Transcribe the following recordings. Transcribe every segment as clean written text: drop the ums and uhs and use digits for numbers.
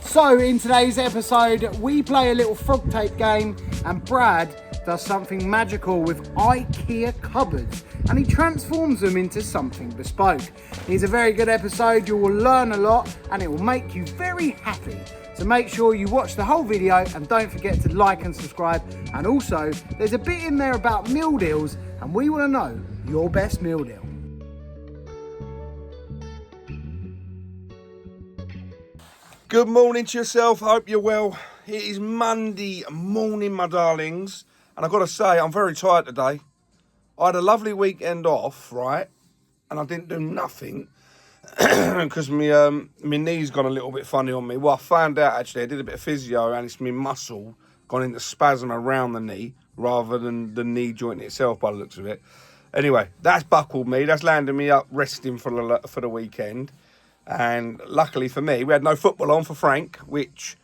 So in today's episode, we play a little frog tape game and Brad does something magical with IKEA cupboards and he transforms them into something bespoke. It's a very good episode, you will learn a lot and it will make you very happy. So make sure you watch the whole video and don't forget to like and subscribe. And also, there's a bit in there about meal deals and we want to know your best meal deal. Good morning to yourself, hope you're well. It is Monday morning, my darlings, and I've got to say, I'm very tired today. I had a lovely weekend off, right, and I didn't do nothing because my knee's gone a little bit funny on me. Well, I found out, actually, I did a bit of physio, and it's my muscle gone into spasm around the knee rather than the knee joint itself by the looks of it. Anyway, that's buckled me, that's landed me up resting for the weekend. And luckily for me, we had no football on for Frank, which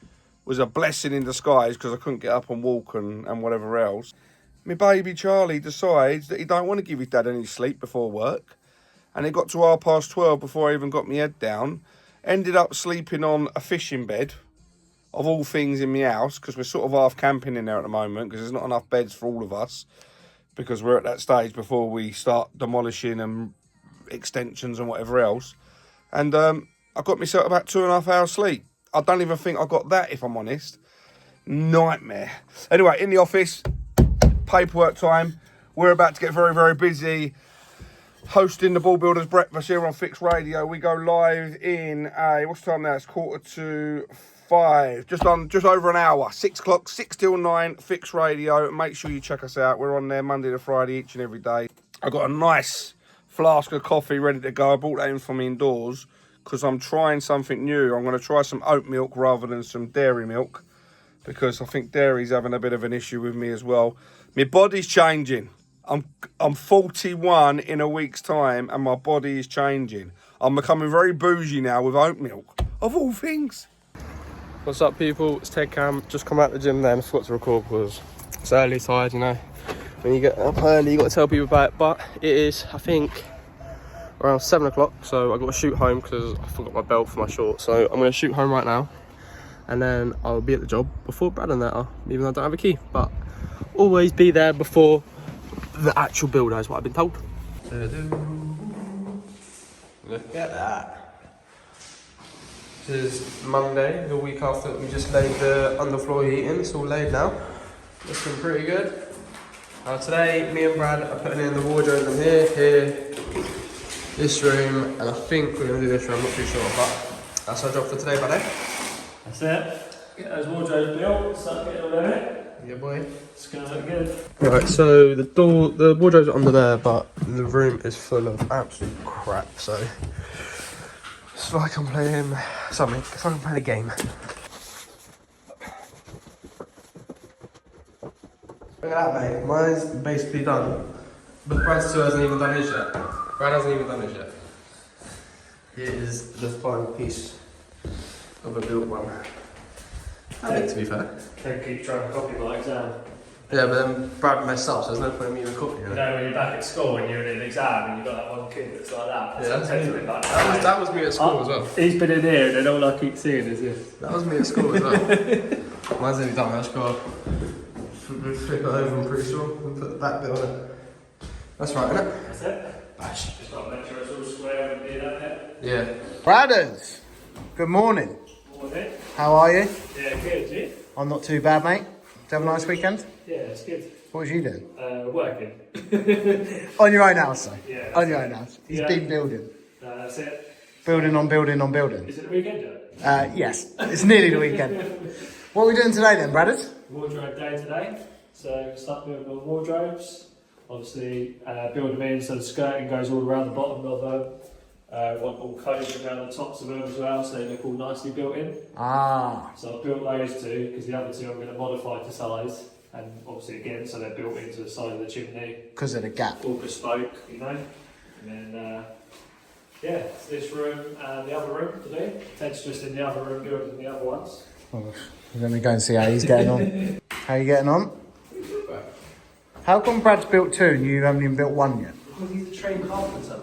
was a blessing in disguise because I couldn't get up and walk and whatever else. My baby Charlie decides that he don't want to give his dad any sleep before work. And it got to 12:30 before I even got my head down. Ended up sleeping on a fishing bed, of all things in my house, because we're sort of half camping in there at the moment because there's not enough beds for all of us. Because we're at that stage before we start demolishing and extensions and whatever else. And I got myself about 2.5 hours sleep. I don't even think I got that, if I'm honest. Nightmare. Anyway, in the office, paperwork time. We're about to get very, very busy hosting the Ball Builders Breakfast here on Fixed Radio. We go live in, what's the time now? It's 4:45. Just over an hour. 6 o'clock, 6 till 9, Fixed Radio. Make sure you check us out. We're on there Monday to Friday, each and every day. I got a nice flask of coffee ready to go. I brought that in from indoors because I'm trying something new. I'm going to try some oat milk rather than some dairy milk because I think dairy's having a bit of an issue with me as well. My body's changing. I'm 41 in a week's time and my body is changing. I'm becoming very bougie now with oat milk, of all things. What's up, people? It's Ted Cam. Just come out the gym then. I forgot to record because it's early, tired, you know. When you get up early, you got to tell people about it. But it is, I think, around 7 o'clock. So I got to shoot home because I forgot my belt for my shorts. So I'm going to shoot home right now, and then I'll be at the job before Brad and that are, even though I don't have a key. But always be there before the actual builder is what I've been told. Look at that. This is Monday, the week after we just laid the underfloor heating. It's all laid now. Looking pretty good. Today, me and Brad are putting in the wardrobe in here, this room, and I think we're going to do this room, I'm not too sure, but that's our job for today, buddy. That's it. Get those wardrobes built, start getting all over it. Yeah, boy. It's going to look good. Right, so the wardrobes are under there, but the room is full of absolute crap, so it's like I'm playing something, it's like I'm playing a game. Look at that, mate. Mine's basically done. But Brad's still hasn't even done his yet. Brad hasn't even done his yet. Here is the final piece of a built one. I think, to be fair. Don't keep trying to copy my exam. Yeah, but then Brad messed up, so there's no point in me even copying it. You know, when you're back at school and you're in an exam and you've got that one kid that's like that. Yeah, that's me. Like That was me at school as well. He's been in here and then all I keep seeing is this. That was me at school as well. Mine's only done, I've got to flip it over, I'm pretty sure, and put the back bit on it. That's right, isn't it? That's it. Bash. Just got to make sure it's all square and be that bit. Yeah. Bradders, good morning. Morning. How are you? Yeah, good, you? I'm not too bad, mate. Did you have a nice weekend? Yeah, it's good. What was you doing? Working. On your own house, though? Yeah. On your own house. He's Yeah. been building. That's it. Building on building on building. Is it the weekend yet? Yes, it's nearly the weekend. What are we doing today then, Bradders? Wardrobe day today. So start building all the wardrobes. Obviously build them in so the skirting goes all around the bottom of them. Want all codes around the tops of them as well so they look all nicely built in. Ah. So I've built those two because the other two I'm going to modify to size. And obviously again so they're built into the side of the chimney. Because of the gap. All bespoke, you know. And then yeah, it's this room and the other room today. Ted's just in the other room building the other ones. Oh, let me go and see how he's getting on. How are you getting on? How come Brad's built two and you haven't even built one yet? Because he's a trained carpenter.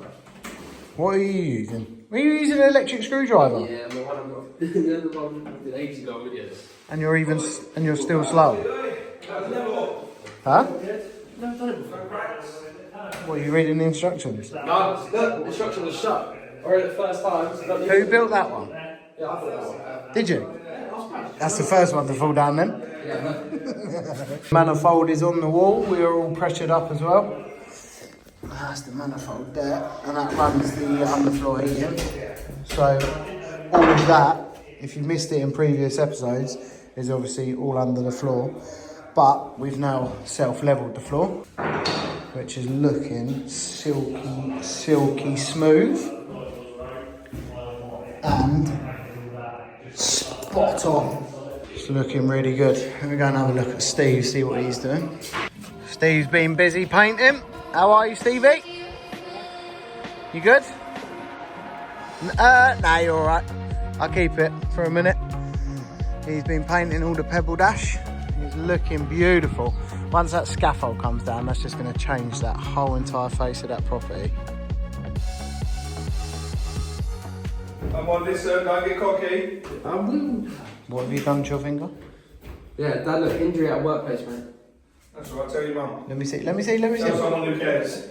What are you using? Were you using an electric screwdriver? Yeah, the one I got the other one did ages ago, but yes. And you're still slow? Huh? No, done it before. What, are you reading the instructions? No, the instruction was shut. I read it the first time. So Who built that one? Yeah, I thought that one. Did you? That's the first one to fall down then. Yeah, Manifold is on the wall. We are all pressured up as well. That's the manifold there, and that runs the underfloor heating. So all of that, if you missed it in previous episodes, is obviously all under the floor. But we've now self-leveled the floor, which is looking silky smooth and spot on. It's looking really good. Let me go and have a look at Steve, see what he's doing. Steve's been busy painting. How are you, Stevie? You good? Nah, you're all right. I'll keep it for a minute. He's been painting all the pebble dash. It's looking beautiful. Once that scaffold comes down, that's just going to change that whole entire face of that property. I'm on this, don't get cocky. What have you done to your finger? Yeah, Dad, look, injury at workplace, man. That's all right, tell your mum. Let me see. Tell someone who cares.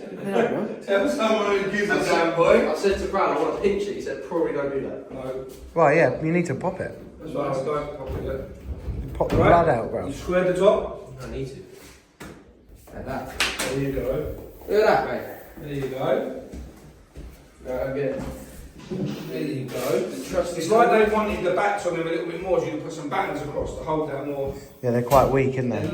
Tell someone who gives a damn, boy. I said to Brad, I want to pinch it. He said, probably don't do that. No. Right, yeah, you need to pop it. That's right, don't pop it yet. Pop the blood out, bro. You square the top. I need to. Like that. There you go. Look at that, mate. There you go. Go again. There you go. It's like they wanted the backs on them a little bit more, so you can put some battens across to hold that more. Yeah, they're quite weak, aren't they?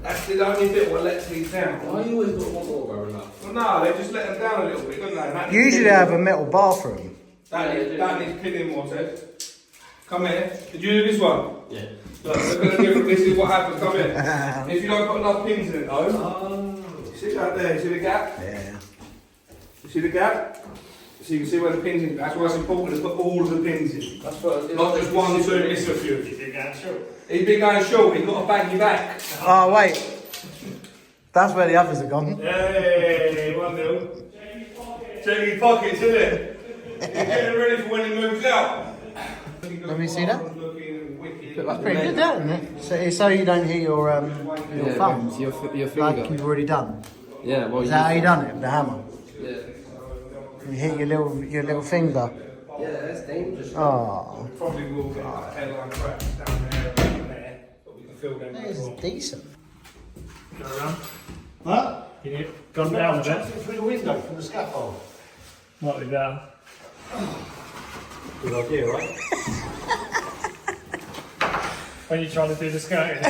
That's the only bit what lets me down. Why you always got one more growing up? Well, no, they just let them down a little bit, don't they? Usually they have a metal bathroom. That needs pinning more, Ted. Come here. Did you do this one? Yeah. Look this is what happens. Come here. If you don't put enough pins in it, though. See that there? You see the gap? Yeah. You see the gap? So you can see where the pins in. That's why it's important to put all of the pins in. That's what Not just one, two, it's a few. He's been going short. He's been going short, he's got to bang you back. Oh, wait. That's where the others are gone. Hey, 1-0. Check his pockets, isn't it? He's getting ready for when he moves out. Let me see that. Wicked. That's pretty good, that, isn't it? So it's so you don't hear your thumbs, Your finger. like you've already done. Yeah, well, Is that how you done it with the hammer? Yeah. You hit your little finger. Yeah, that's dangerous. Oh, Probably will get like hairline cracks down there and down there, but we can feel them. that is decent. Go around. Huh? Can you gone down a bit? Through the window from the scaffold. Might be down. Good idea, right? When you're trying to do the skirting.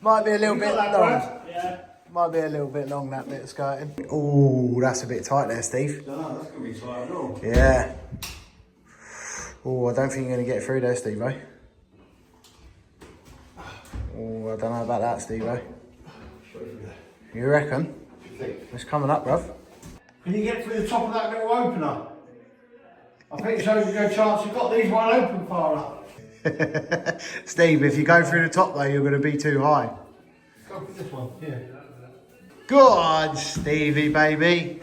Might be a little bit long. Yeah. Might be a little bit long, that bit of skirting. Oh, that's a bit tight there, Steve. No, that's going to be tight at all. Yeah. Oh, I don't think you're going to get through there, Steve, eh? Oh, I don't know about that, Steve, eh? You reckon? It's coming up, bruv. Can you get through the top of that little opener? I think it shows a good chance you've got these one open far up. Steve, if you go through the top, though, you're going to be too high. Go for this one, yeah. Good, Stevie, baby.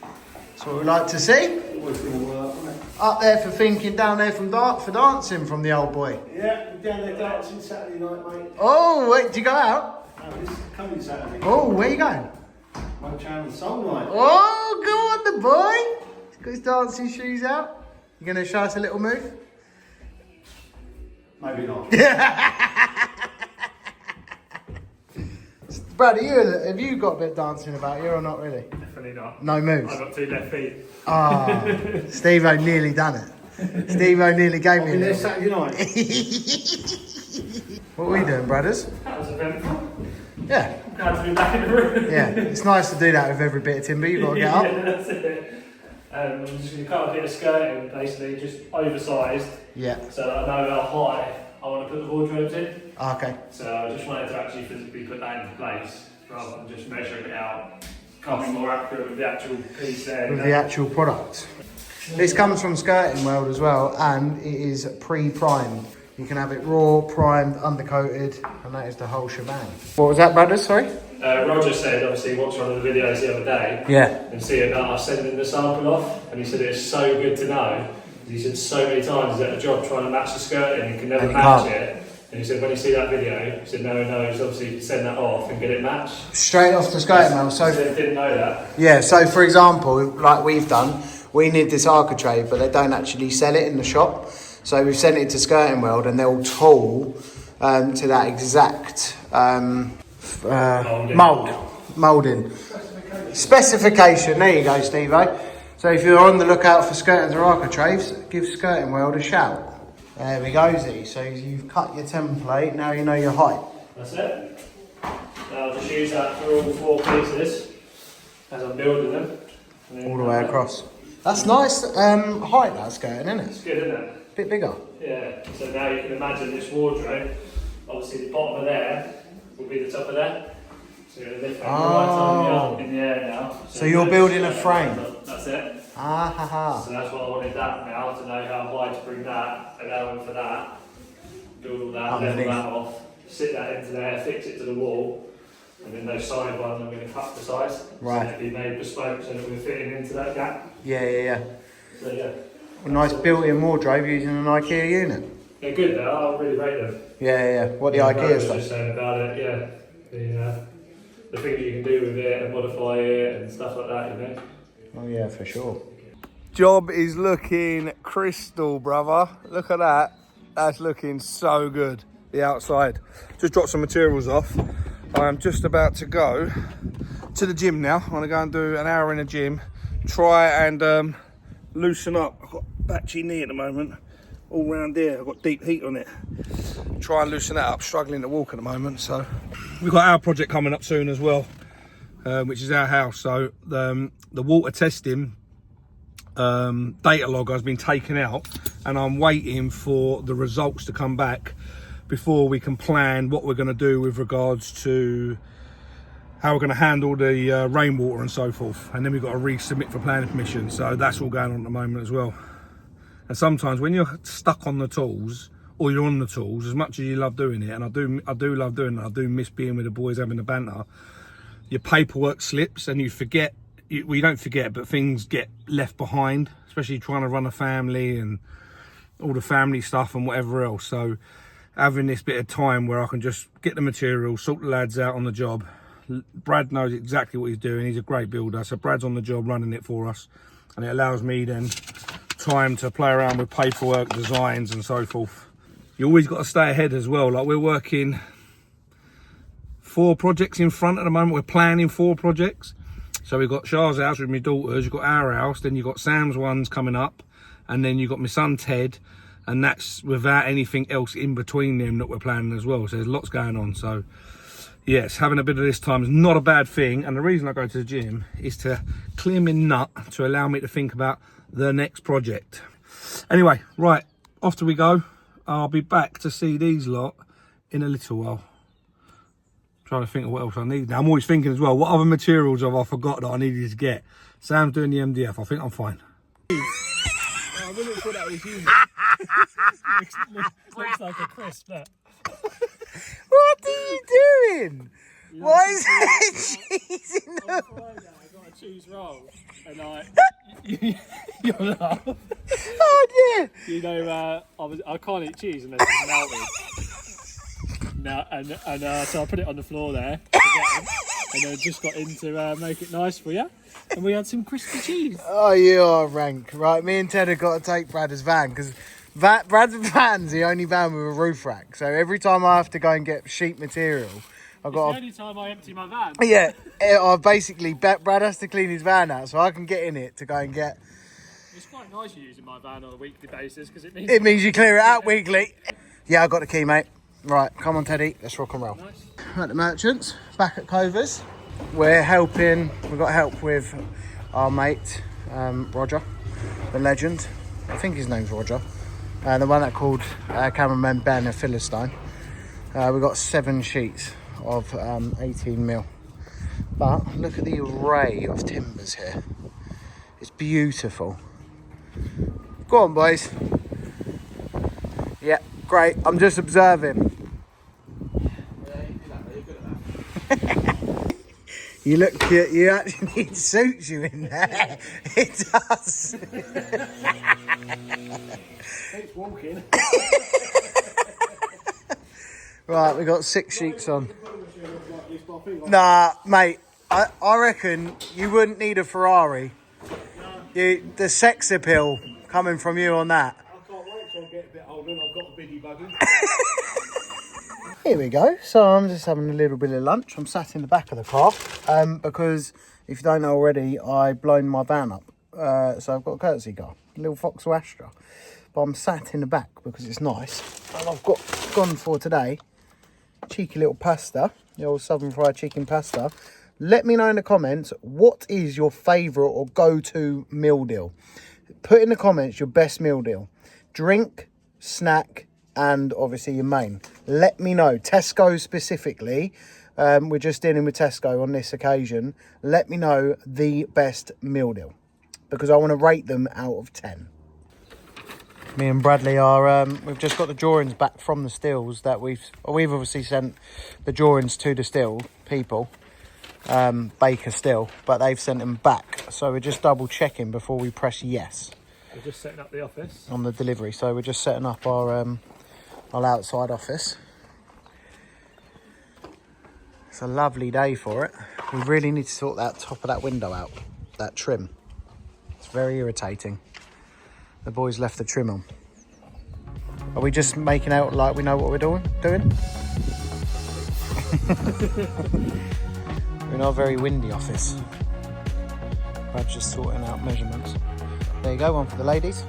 That's what we like to see. Always going to work, isn't it? Up there for thinking, down there for dancing from the old boy. Yeah, we're down there dancing Saturday night, mate. Oh, wait, did you go out? No, this is coming Saturday. Oh, where you going? One channel soul night. Oh, go on, the boy. He's got his dancing shoes out. You going to show us a little move? Maybe not. Brad, have you got a bit of dancing about you or not really? Definitely not. No moves? I've got 2 left feet. Ah, Steve-O nearly done it. Steve-O nearly gave me a Been there little. Saturday night. What are we doing, brothers? That was eventful. Yeah, I'm glad to be back in the room. yeah. It's nice to do that with every bit of timber. You've got to get up. Yeah, that's it. I'm just going to cut a bit of skirting, basically, just oversized, Yeah. so that I know how high I want to put the wardrobes in. Okay. So I just wanted to actually physically put that into place, rather than just measuring it out. Can't be more accurate with the actual piece there. With the actual product. This comes from Skirting World as well, and it is pre-primed. You can have it raw, primed, undercoated, and that is the whole shebang. What was that, brothers? Sorry? Roger said, obviously, he watched one of the videos the other day. Yeah. And see about us sending the sample off, and he said it's so good to know. He said so many times he's at a job trying to match the skirt and he can never match it. And he said when you see that video, he said no, he's obviously send that off and get it matched. Straight off the skirting wheel. So he said, didn't know that. yeah, so for example, like we've done, we need this architrave, but they don't actually sell it in the shop. So we've sent it to Skirting World and they'll tool to that exact moulding. Specification, there you go, Steve-O. So if you're on the lookout for skirtings or architraves, give Skirting World a shout. There we go, Z. So you've cut your template, now you know your height. That's it. Now I'll just use that for all 4 pieces as I'm building them. All the way across. That's nice height, that skirting, isn't it? It's good, isn't it? Bit bigger. Yeah, so now you can imagine this wardrobe, obviously the bottom of there will be the top of there. So you're going to lift that right up in the air now. So you're building a frame? That's it. Ah ha ha. So that's why I wanted that now, to know how high to bring that, allowing for that, build all that, level that off, sit that into there, fix it to the wall, and then those side ones I'm going to cut the size. Right. So it'll be made bespoke so that we're fitting into that gap. Yeah. So yeah. A nice built-in wardrobe using an IKEA unit. They're good though, I really rate them. Yeah. What the IKEA was stuff. just saying about it, yeah. The things you can do with it and modify it and stuff like that, you know. Oh yeah, for sure. Job is looking crystal, brother. Look at that. That's looking so good. The outside. Just dropped some materials off. I'm just about to go to the gym now. I want to go and do an hour in the gym. Try and loosen up. I've got batchy knee at the moment. All round here. I've got deep heat on it. Try and loosen that up. Struggling to walk at the moment. So we've got our project coming up soon as well, which is our house. So the water testing data log has been taken out, and I'm waiting for the results to come back before we can plan what we're going to do with regards to how we're going to handle the rainwater and so forth. And then we've got to resubmit for planning permission. So that's all going on at the moment as well. And sometimes when you're stuck on the tools, or you're on the tools, as much as you love doing it, and I do love doing it, I do miss being with the boys having the banter, your paperwork slips and you forget. Well, you don't forget, but things get left behind, especially trying to run a family and all the family stuff and whatever else. So having this bit of time where I can just get the material, sort the lads out on the job. Brad knows exactly what he's doing. He's a great builder. So Brad's on the job running it for us. And it allows me then time to play around with paperwork, designs and so forth. You always got to stay ahead as well. Like we're working 4 projects in front at the moment. We're planning 4 projects. So we've got Chars House with my daughters, you've got our house, then you've got Sam's ones coming up, and then you've got my son Ted, and that's without anything else in between them that we're planning as well. So there's lots going on. So yes, having a bit of this time is not a bad thing. And the reason I go to the gym is to clear my nut, to allow me to think about the next project. Anyway, right, off we go. I'll be back to see these lot in a little while. Trying to think of what else I need now. I'm always thinking as well, what other materials have I forgot that I needed to get? Sam's doing the MDF. I think I'm fine. I wouldn't have thought that was you. Looks like a crisp, that. What are you doing? Why is there cheese in the... On Friday, I got a cheese roll, and you'll laugh. Oh dear. You know, I can't eat cheese unless it's melted. So I put it on the floor there, and then just got in to make it nice for you. And we had some crispy cheese. Oh, you are rank. Right, me and Ted have got to take Brad's van, because Brad's van's the only van with a roof rack. So every time I have to go and get sheet material, I've got the only time I empty my van. Yeah, basically, Brad has to clean his van out, so I can get in it to go and get... It's quite nice you using my van on a weekly basis, because it means you clear it out weekly. Yeah, I got the key, mate. Right, come on, Teddy, let's rock and roll. Nice. At the Merchants, back at Covers. We're helping, we've got help with our mate, Roger, the legend. I think his name's Roger. The one that called cameraman Ben a Philistine. We've got 7 sheets of 18 mil. But look at the array of timbers here. It's beautiful. Go on, boys. Yeah, great. I'm just observing. You look, you actually need suits you in there. It does. It's walking. Right, we got 6 sheets on. Nah, mate, I reckon you wouldn't need a Ferrari. The sex appeal coming from you on that. I can't wait till I get a bit older and I've got a biggie buggy. Here we go. So I'm just having a little bit of lunch. I'm sat in the back of the car because if you don't know already, I've blown my van up. So I've got a courtesy car, a little Vauxhall Astra. But I'm sat in the back because it's nice. And I've gone for today, cheeky little pasta, the old southern fried chicken pasta. Let me know in the comments, what is your favourite or go-to meal deal? Put in the comments your best meal deal. Drink, snack, and obviously your main. Let me know. Tesco specifically. We're just dealing with Tesco on this occasion. Let me know the best meal deal, because I want to rate them out of 10. Me and Bradley are, we've just got the drawings back from the stills that we've obviously sent the drawings to the still people, Baker Still, but they've sent them back. So we're just double checking before we press yes. We're just setting up the office. On the delivery. So we're just setting up our outside office. It's a lovely day for it. We really need to sort that top of that window out, that trim. It's very irritating. The boys left the trim on. Are we just making out like we know what we're doing? We're in our very windy office. Brad's just sorting out measurements. There you go, one for the ladies.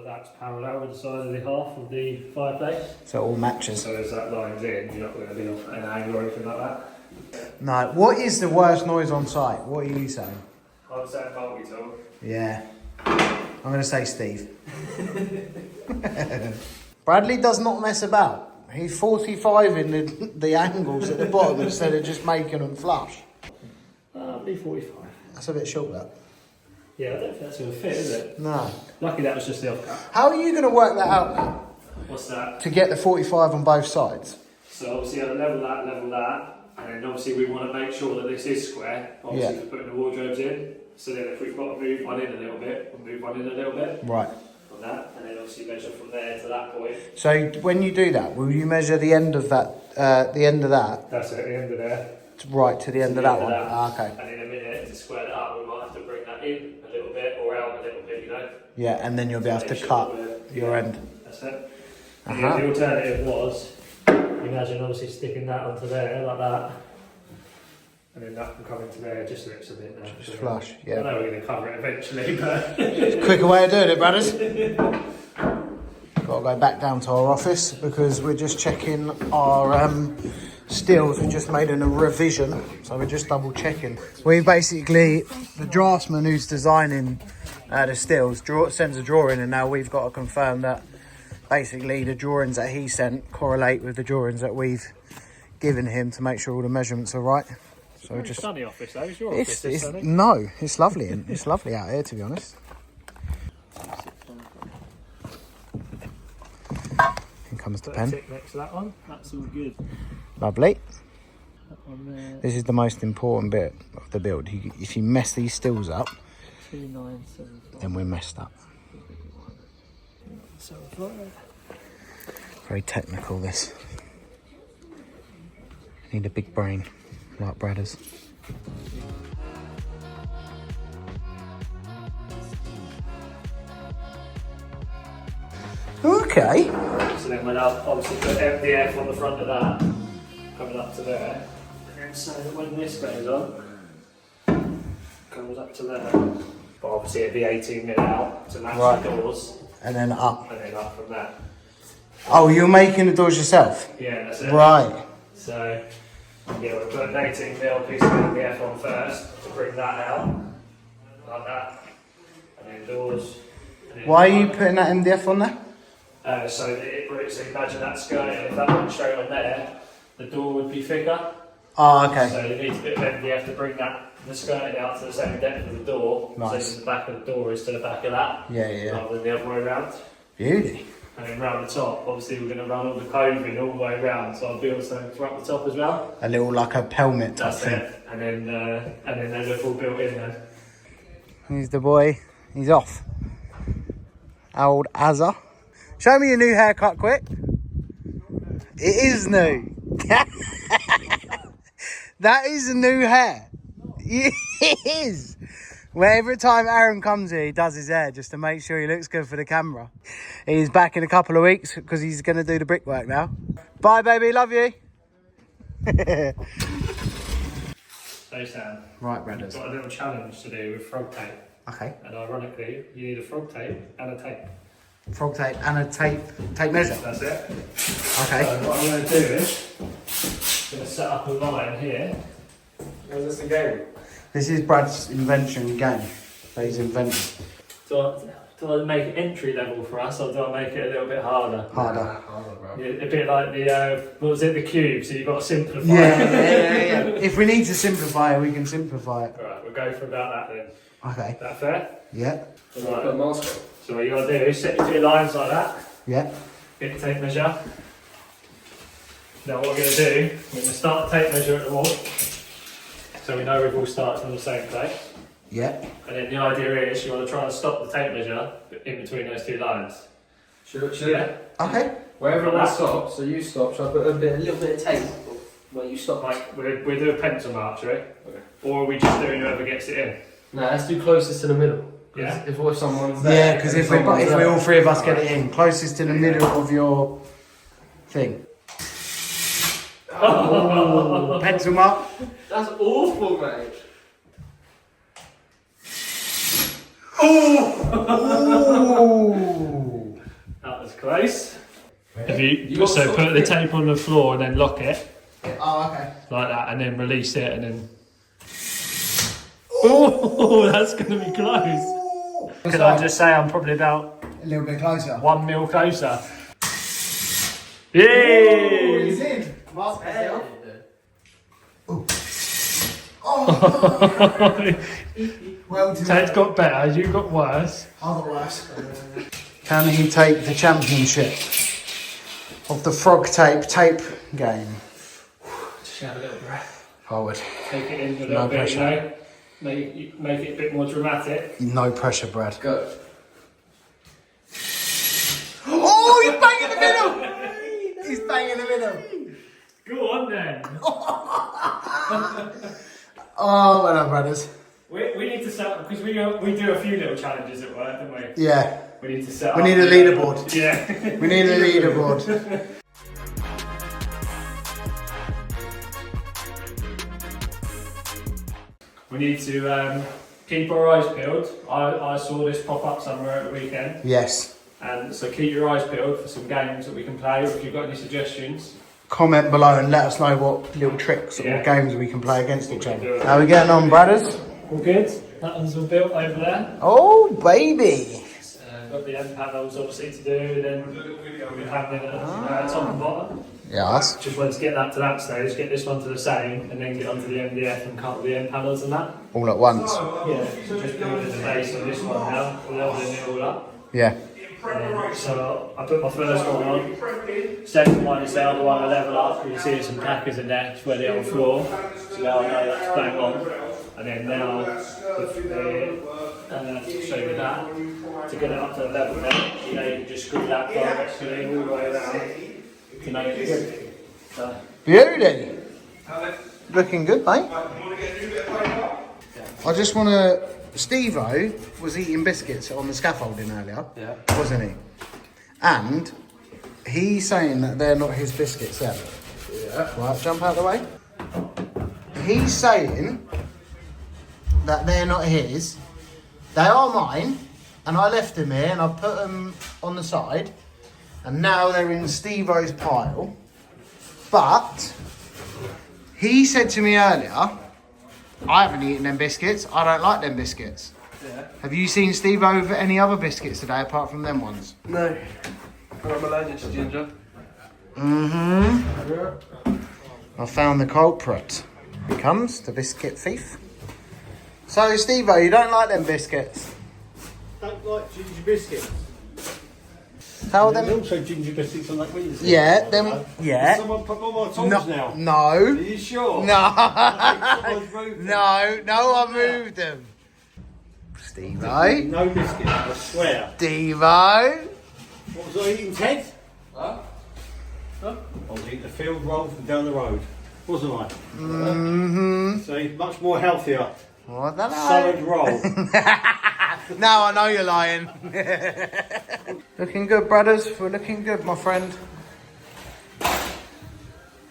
That's parallel with the side of the half of the fireplace. So it all matches. So as that line's in, you're not going to be off an angle or anything like that. No. What is the worst noise on site? What are you saying? I'm saying multi-tool. Yeah. I'm going to say Steve. Bradley does not mess about. He's 45 in the angles at the bottom instead of just making them flush. I'll be 45. That's a bit short, that. Yeah, I don't think that's going to fit, is it? No. Lucky that was just the offcut. How are you going to work that out now? What's that? To get the 45 on both sides? So obviously I'll level that, and then obviously we want to make sure that this is square, obviously for putting the wardrobes in. So then if we've got to move one in a little bit, we'll move one in a little bit. Right. From that, and then obviously measure from there to that point. So when you do that, will you measure the end of that, That's it, the end of there. Right, to the end of that one? Ah, okay. And in a minute, to square that up, we might have to bring that in a little bit or out a little bit, you know? Yeah, and then you'll be able to cut your end. That's it. And the alternative was, imagine obviously sticking that onto there, like that. And then that can come into there, just so it's a bit there. Just flush, yeah. I know we're going to cover it eventually, but... Quicker way of doing it, brothers. Got to go back down to our office because we're just checking our stills. We just made a revision, so we're just double checking. We basically, the draftsman who's designing the stills sends a drawing, and now we've got to confirm that basically the drawings that he sent correlate with the drawings that we've given him to make sure all the measurements are right. So it's a sunny office though. Is your office sunny? No, it's lovely. It's lovely out here, to be honest. Here comes the pen. Tick next to that one. That's all good. Lovely. That one there. This is the most important bit of the build. If you mess these stills up, 2975. then we're messed up. 75. Very technical, this. Need a big brain, like Bradders. Okay. So then we'll obviously put MDF on the front of that, coming up to there. And then so that when this goes on, comes up to there. But obviously it'd be 18 mil out to match the doors. And then up. And then up from that. Oh, you're making the doors yourself? Yeah, that's it. Right. So, yeah, we'll put an 18 mil piece of MDF on first to bring that out. Like that. And then doors. And then Why are you putting that MDF on there? So that so imagine that skirt, and if that went straight on there, the door would be thicker. Oh, okay. So it needs a bit of MDF to bring that the skirting out to the same depth of the door. Nice. So the back of the door is to the back of that. Yeah. Rather than the other way around. Beauty. And then round the top, obviously we're going to run all the coving all the way around, so I'll build something for up the top as well. A little like a pelmet type That's thing. it. And then they look all built in then. Here's the boy. He's off. Old Azza. Show me your new haircut quick. It is new. That is a new hair. It is. Well, every time Arron comes here, he does his hair just to make sure he looks good for the camera. He's back in a couple of weeks because he's going to do the brickwork now. Bye, baby. Love you. So Sam, Right, brothers. got a little challenge to do with frog tape. Okay. And ironically, you need a frog tape and a tape. Frog tape and a tape measure. That's it. Okay. So what I'm going to do is, I'm going to set up a line here. Is this a game? This is Brad's invention game that he's invented. Do I make it entry level for us, or do I make it a little bit harder? Harder. Yeah, a bit like the, what was it, the cube, so you've got to simplify Yeah. it. If we need to simplify it, we can simplify it. Alright, we'll go for about that then. Okay. Is that fair? Yeah. Right. Put a mask on. So what you got to do is set your two lines like that. Yeah. Get your tape measure. Now what we're going to do, we're going to start the tape measure at the wall. So we know we've all started from the same place. Yeah. And then the idea is you want to try and stop the tape measure in between those two lines. Should Yeah? Okay. Wherever I stop, so you stop, should I put a little bit of tape where you stop? Like, we'll do a pencil mark, shall we? Okay. Or are we just doing whoever gets it in? No, let's do closest to the middle. Yeah. If what if someone's there? Yeah, because if we all three of us get it in, closest to the middle of your thing. Oh, pencil mark. That's awful, mate. Ooh. That was close. If you put the tape on the floor and then lock it Oh, okay. like that, and then release it, and then. Oh, that's going to be close. Can I just say I'm probably about A little bit closer. 1 mil closer? Yay! He's in. Mark yourself. Well, Ted's got better, you got worse. I got worse. Can he take the championship of the frog tape game? Just have a little breath. Forward. Take it in a No little bit, pressure. you know? Make it a bit more dramatic. No pressure, Brad. Go. Oh, he's bang in the middle! He's bang in the middle. Go on then. Oh, well done, brothers. We need to set up, because we do a few little challenges at work, don't we? Yeah. We need to set We up. need a leaderboard. Yeah. We need a leaderboard. We need to keep our eyes peeled. I saw this pop up somewhere at the weekend, Yes. and so keep your eyes peeled for some games that we can play, or if you've got any suggestions. Comment below and let us know what little tricks or Yeah. games we can play against each We can do other. it. How are we getting on, brothers? All good? That one's all built over there. Oh, baby. Got the end panels obviously to do, and then we're having it at top and bottom. Yes. Just want to get that to that stage, get this one to the same, and then get onto the MDF and cut the end panels and that. All at once. Yeah, so just building the base on this one now, leveling it all up. Yeah. So I put my first one on, second one is the other one I level up, you can see there's some crackers in there, it's ready on the floor, so now I know that's bang on. And then now, show you that, to get it up to the level now, you know, you can just screw that directly all the way around to make it good. So, Beauty. Looking good, mate. I just want to... Steve-O was eating biscuits on the scaffolding earlier, Yeah. wasn't he? And he's saying that they're not his biscuits yet. Yeah. Right, jump out of the way. He's saying that they're not his. They are mine, and I left them here and I put them on the side, and now they're in Steve-O's pile. But he said to me earlier, I haven't eaten them biscuits. I don't like them biscuits. Yeah. Have you seen Steve-O with any other biscuits today apart from them ones? No. I'm allergic to ginger. I found the culprit. Here comes the biscuit thief. So, Steve-O, you don't like them biscuits? Don't like ginger biscuits. How are There's them? also ginger biscuits on that Wednesday. Yeah, them. Yeah. Someone put on my tools now. Are No. you sure? No. Someone's moved them. No one moved them. Steve-O. No biscuits, I swear. Steve-O. What was I eating, Ted? Huh? I was eating a field roll from down the road, wasn't I? Mm-hmm. So much more healthier. I don't know. Salad roll. Now I know you're lying. Looking good, brothers. We're looking good, my friend.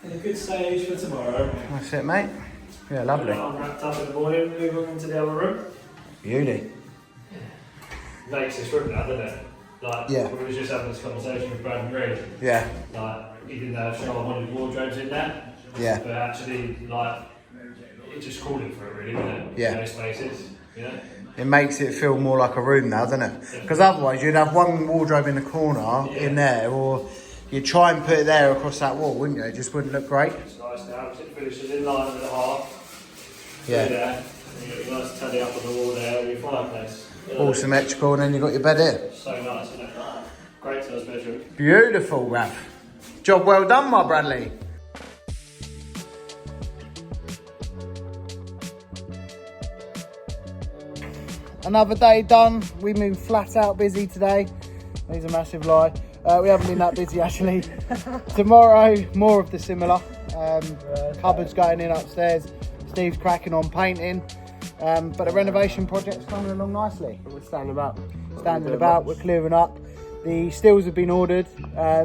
In a good stage for tomorrow. That's it, mate. Yeah, lovely. I'm wrapped up in the morning, move on into the other room. Beauty. Makes this room now, doesn't it? Like, Yeah. we were just having this conversation with Brad and Reed. Yeah. Like, he didn't know if I wanted wardrobes in there. Yeah. But actually, like, it just called it for it, really, didn't it? Yeah. No spaces, you know? It makes it feel more like a room now, doesn't it? Because otherwise you'd have one wardrobe in the corner in there, or you'd try and put it there across that wall, wouldn't you? It just wouldn't look great. It's nice now, it finishes in line with the half. Yeah. There. And you got your nice teddy up on the wall there with your fireplace. All symmetrical, and then you've got your bed here. So nice, isn't it? Great size bedroom. Beautiful, Rav. Job well done, my Bradley. Another day done. We've been flat out busy today. There's a massive lie. We haven't been that busy actually. Tomorrow, more of the similar. Cupboards going in upstairs. Steve's cracking on painting. But the renovation project's coming along nicely. We're standing about. We're clearing up. The steels have been ordered.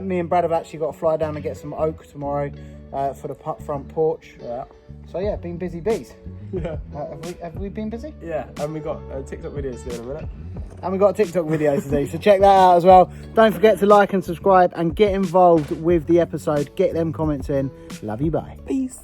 Me and Brad have actually got to fly down and get some oak tomorrow for the front porch. Yeah. So yeah, been busy bees. Yeah. Have we been busy? Yeah, and we got TikTok videos to do in a minute. And we've got a TikTok video to do, so check that out as well. Don't forget to like and subscribe and get involved with the episode. Get them comments in. Love you, bye. Peace.